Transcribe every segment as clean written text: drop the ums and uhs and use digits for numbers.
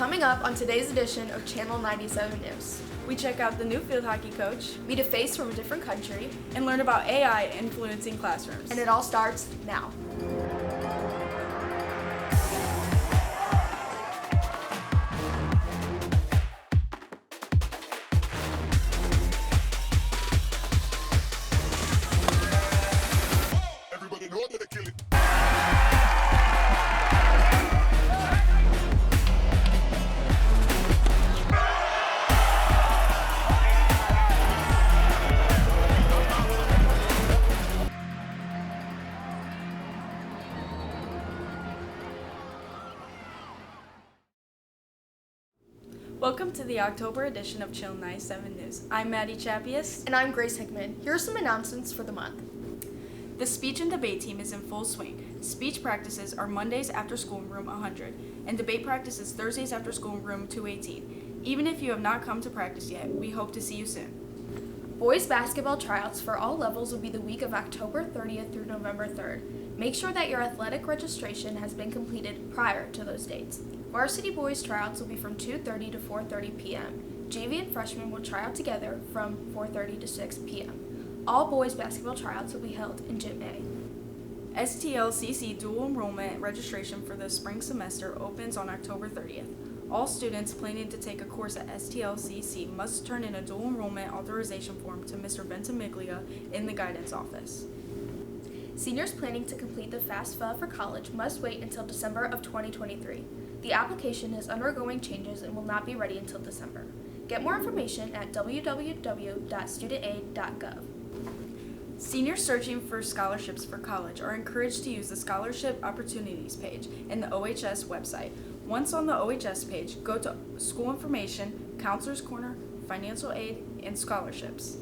Coming up on today's edition of Channel 97 News. We check out the new field hockey coach, Meet a face from a different country, and learn about AI influencing classrooms. and it all starts now. Everybody know that I kill it. Welcome to the October edition of Channel 97 News. I'm Maddie Chappius. And I'm Grace Hickman. Here are some announcements for the month. The speech and debate team is in full swing. Speech practices are Mondays after school in room 100, and debate practice is Thursdays after school in room 218. Even if you have not come to practice yet, we hope to see you soon. Boys basketball tryouts for all levels will be the week of October 30th through November 3rd. Make sure that your athletic registration has been completed prior to those dates. Varsity boys tryouts will be from 2:30 to 4:30 p.m. JV and freshmen will try out together from 4:30 to 6 p.m. All boys basketball tryouts will be held in Gym A. STLCC dual enrollment registration for the spring semester opens on October 30th. All students planning to take a course at STLCC must turn in a dual enrollment authorization form to Mr. Ventimiglia in the guidance office. Seniors planning to complete the FAFSA for college must wait until December of 2023. The application is undergoing changes and will not be ready until December. Get more information at www.studentaid.gov. Seniors searching for scholarships for college are encouraged to use the Scholarship Opportunities page in the OHS website. Once on the OHS page, go to School Information, Counselor's Corner, Financial Aid, and Scholarships.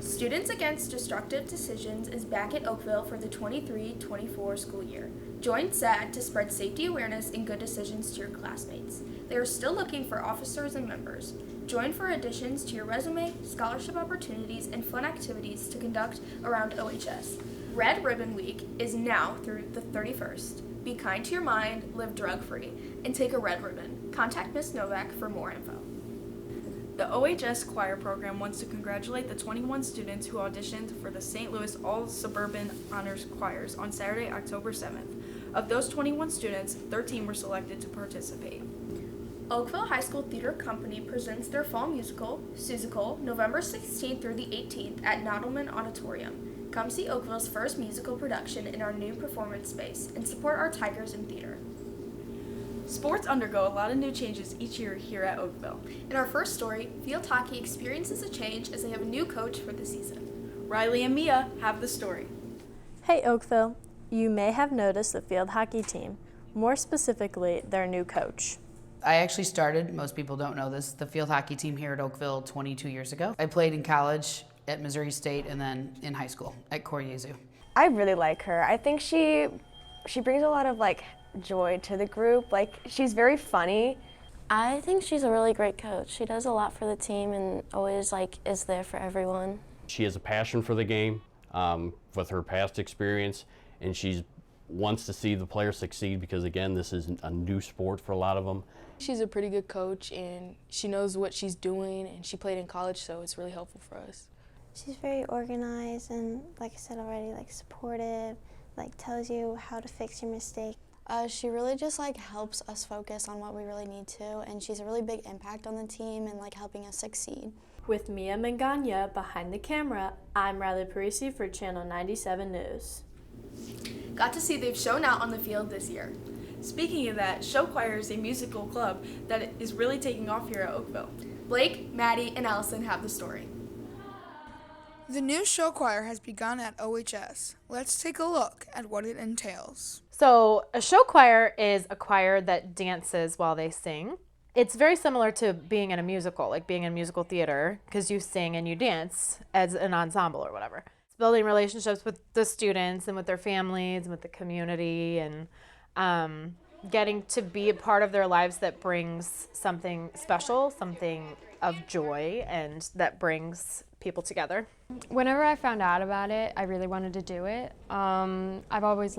Students Against Destructive Decisions is back at Oakville for the 23-24 school year. Join SAD to spread safety awareness and good decisions to your classmates. They are still looking for officers and members. Join for additions to your resume, scholarship opportunities, and fun activities to conduct around OHS. Red Ribbon Week is now through the 31st. Be kind to your mind, live drug-free, and take a red ribbon. Contact Ms. Novak for more info. The OHS Choir Program wants to congratulate the 21 students who auditioned for the St. Louis All-Suburban Honors Choirs on Saturday, October 7th. Of those 21 students, 13 were selected to participate. Oakville High School Theater Company presents their fall musical, Seussical, November 16th through the 18th at Nodelman Auditorium. Come see Oakville's first musical production in our new performance space and support our Tigers in theater. Sports undergo a lot of new changes each year here at Oakville. In our first story, field hockey experiences a change as they have a new coach for the season. Riley and Mia have the story. Hey Oakville, you may have noticed the field hockey team, more specifically their new coach. I actually started, most people don't know this, the field hockey team here at Oakville 22 years ago. I played in college at Missouri State and then in high school at Koryezu. I really like her. I think she brings a lot of joy to the group. She's very funny. I think she's a really great coach. She does a lot for the team and always is there for everyone. She has a passion for the game with her past experience, and she wants to see the players succeed because, again, this is a new sport for a lot of them. She's a pretty good coach, and she knows what she's doing, and she played in college, so it's really helpful for us. She's very organized and, like I said already, supportive, tells you how to fix your mistake. She really just helps us focus on what we really need to, and she's a really big impact on the team and helping us succeed. With Mia Manganya behind the camera, I'm Riley Parisi for Channel 97 News. Got to see they've shown out on the field this year. Speaking of that, Show Choir is a musical club that is really taking off here at Oakville. Blake, Maddie, and Allison have the story. The new show choir has begun at OHS. Let's take a look at what it entails. So a show choir is a choir that dances while they sing. It's very similar to being in a musical, like being in musical theater, because you sing and you dance as an ensemble or whatever. It's building relationships with the students and with their families and with the community, and getting to be a part of their lives that brings something special, something of joy, and that brings people together. Whenever I found out about it, I really wanted to do it. I've always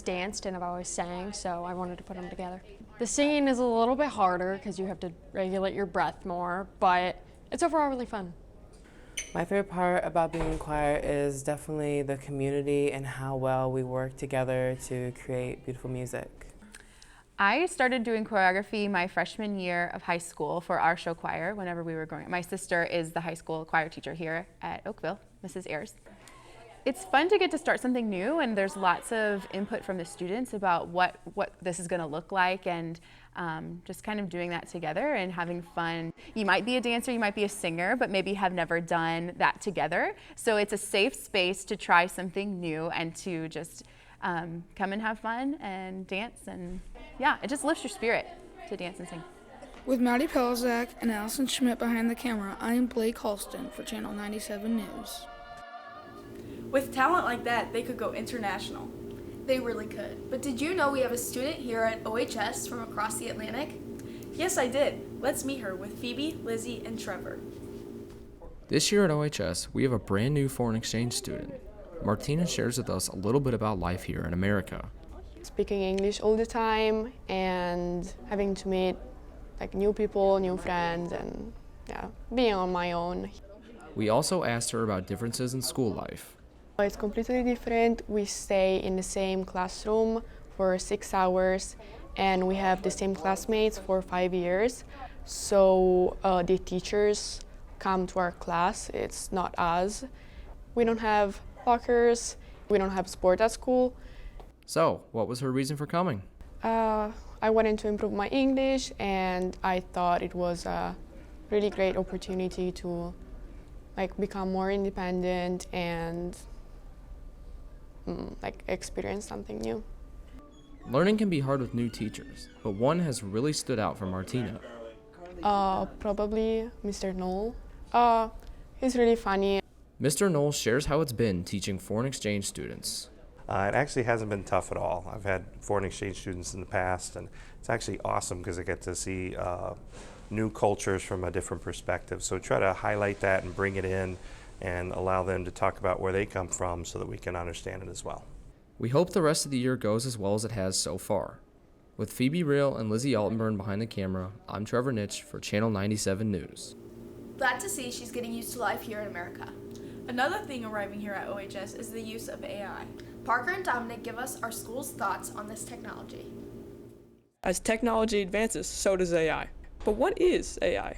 danced and I've always sang, so I wanted to put them together. The singing is a little bit harder because you have to regulate your breath more, but it's overall really fun. My favorite part about being in choir is definitely the community and how well we work together to create beautiful music. I started doing choreography my freshman year of high school for our show choir whenever we were growing up. My sister is the high school choir teacher here at Oakville, Mrs. Ayers. It's fun to get to start something new, and there's lots of input from the students about what this is going to look like, and just kind of doing that together and having fun. You might be a dancer, you might be a singer, but maybe have never done that together. So it's a safe space to try something new and to just come and have fun and dance, and yeah, it just lifts your spirit to dance and sing. With Maddie Pelzak and Allison Schmidt behind the camera, I am Blake Halston for Channel 97 News. With talent like that, they could go international. They really could. But did you know we have a student here at OHS from across the Atlantic? Yes, I did. Let's meet her with Phoebe, Lizzie, and Trevor. This year at OHS, we have a brand new foreign exchange student. Martina shares with us a little bit about life here in America. Speaking English all the time and having to meet like new people, new friends, and yeah, being on my own. We also asked her about differences in school life. It's completely different. We stay in the same classroom for 6 hours and we have the same classmates for 5 years. So the teachers come to our class, it's not us. We don't have lockers, we don't have sport at school. So, what was her reason for coming? I wanted to improve my English and I thought it was a really great opportunity to become more independent and experience something new. Learning can be hard with new teachers, but one has really stood out for Martina. Probably Mr. Knoll. He's really funny. Mr. Knoll shares how it's been teaching foreign exchange students. It actually hasn't been tough at all. I've had foreign exchange students in the past, and it's actually awesome because I get to see new cultures from a different perspective. So try to highlight that and bring it in and allow them to talk about where they come from so that we can understand it as well. We hope the rest of the year goes as well as it has so far. With Phoebe Real and Lizzie Altenburn behind the camera, I'm Trevor Nitsch for Channel 97 News. Glad to see she's getting used to life here in America. Another thing arriving here at OHS is the use of AI. Parker and Dominic give us our school's thoughts on this technology. As technology advances, so does AI. But what is AI?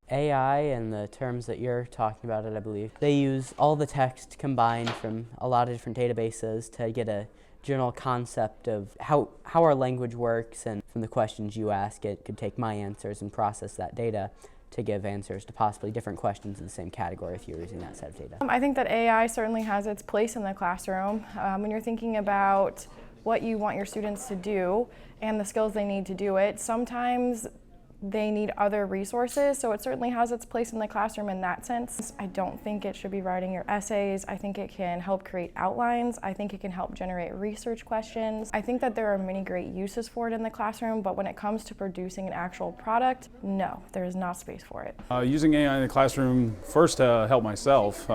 AI and the terms that you're talking about, I believe, they use all the text combined from a lot of different databases to get a general concept of how our language works, and from the questions you ask, it could take my answers and process that data to give answers to possibly different questions in the same category if you're using that set of data. I think that AI certainly has its place in the classroom. When you're thinking about what you want your students to do and the skills they need to do it, sometimes they need other resources, so it certainly has its place in the classroom in that sense. I don't think it should be writing your essays. I think it can help create outlines. I think it can help generate research questions. I think that there are many great uses for it in the classroom, but when it comes to producing an actual product, no, there is not space for it. Using AI in the classroom, first to help myself,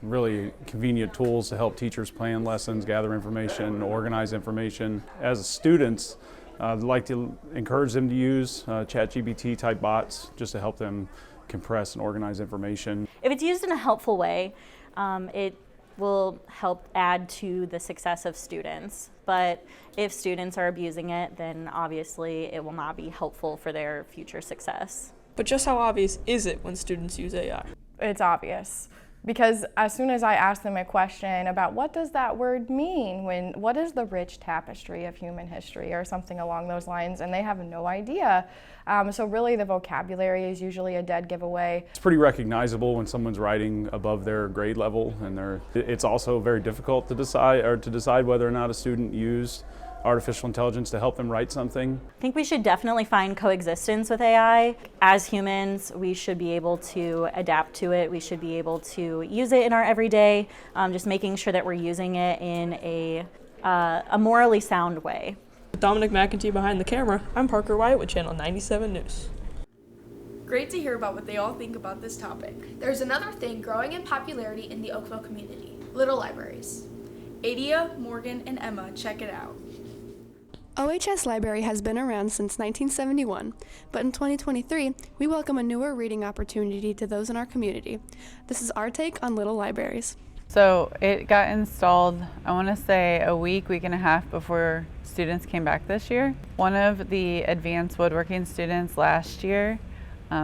really convenient tools to help teachers plan lessons, gather information, organize information. As students, I'd like to encourage them to use ChatGPT type bots just to help them compress and organize information. If it's used in a helpful way, it will help add to the success of students. But if students are abusing it, then obviously it will not be helpful for their future success. But just how obvious is it when students use AI? It's obvious. Because as soon as I ask them a question about what does that word mean, what is the rich tapestry of human history or something along those lines, and they have no idea. So really the vocabulary is usually a dead giveaway. It's pretty recognizable when someone's writing above their grade level, and it's also very difficult to decide whether or not a student used artificial intelligence to help them write something. I think we should definitely find coexistence with AI. As humans, we should be able to adapt to it. We should be able to use it in our everyday, just making sure that we're using it in a morally sound way. With Dominic McEntee behind the camera, I'm Parker White with Channel 97 News. Great to hear about what they all think about this topic. There's another thing growing in popularity in the Oakville community: little libraries. Adia, Morgan, and Emma check it out. OHS Library has been around since 1971, but in 2023, we welcome a newer reading opportunity to those in our community. This is our take on Little Libraries. So it got installed, I want to say a week and a half before students came back this year. One of the advanced woodworking students last year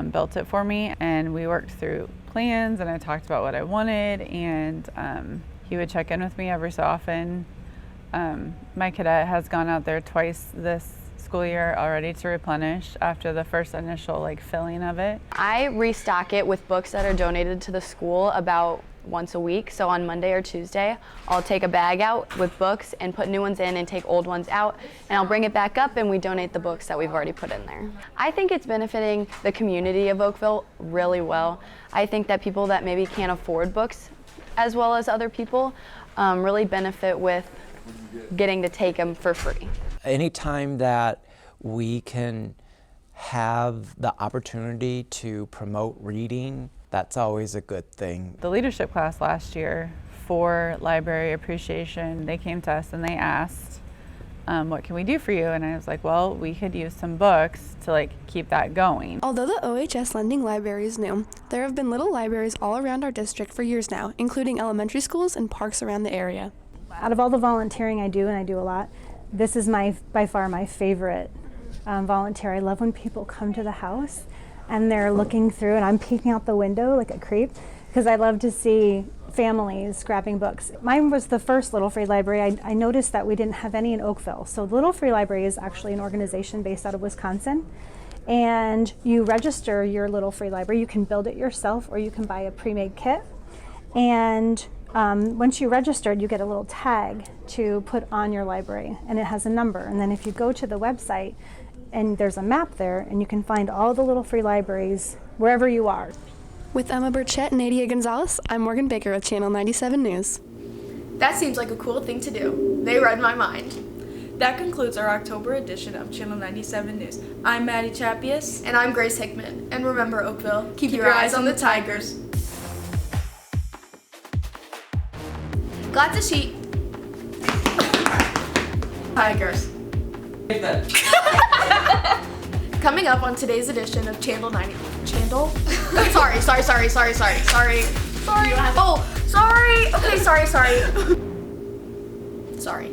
built it for me, and we worked through plans and I talked about what I wanted, and he would check in with me every so often. My cadet has gone out there twice this school year already to replenish after the first initial filling of it. I restock it with books that are donated to the school about once a week. So on Monday or Tuesday, I'll take a bag out with books and put new ones in and take old ones out, and I'll bring it back up and we donate the books that we've already put in there. I think it's benefiting the community of Oakville really well. I think that people that maybe can't afford books as well as other people really benefit with getting to take them for free. Anytime that we can have the opportunity to promote reading, that's always a good thing. The leadership class last year for library appreciation, they came to us and they asked, what can we do for you? And I was like, well, we could use some books to keep that going. Although the OHS Lending Library is new, there have been little libraries all around our district for years now, including elementary schools and parks around the area. Out of all the volunteering I do, and I do a lot, this is by far my favorite volunteer. I love when people come to the house and they're looking through and I'm peeking out the window like a creep, because I love to see families grabbing books. Mine was the first Little Free Library. I noticed that we didn't have any in Oakville. So the Little Free Library is actually an organization based out of Wisconsin. And you register your Little Free Library. You can build it yourself or you can buy a pre-made kit. And once you registered, you get a little tag to put on your library, and it has a number. And then if you go to the website, and there's a map there, and you can find all the Little Free Libraries wherever you are. With Emma Burchett and Nadia Gonzalez, I'm Morgan Baker with Channel 97 News. That seems like a cool thing to do. They read my mind. That concludes our October edition of Channel 97 News. I'm Maddie Chapius. And I'm Grace Hickman. And remember, Oakville, keep your eyes on the Tigers. Glad to see Tigers. Coming up on today's edition of Channel 90. Channel? Sorry. Oh, sorry. Okay, sorry. Sorry.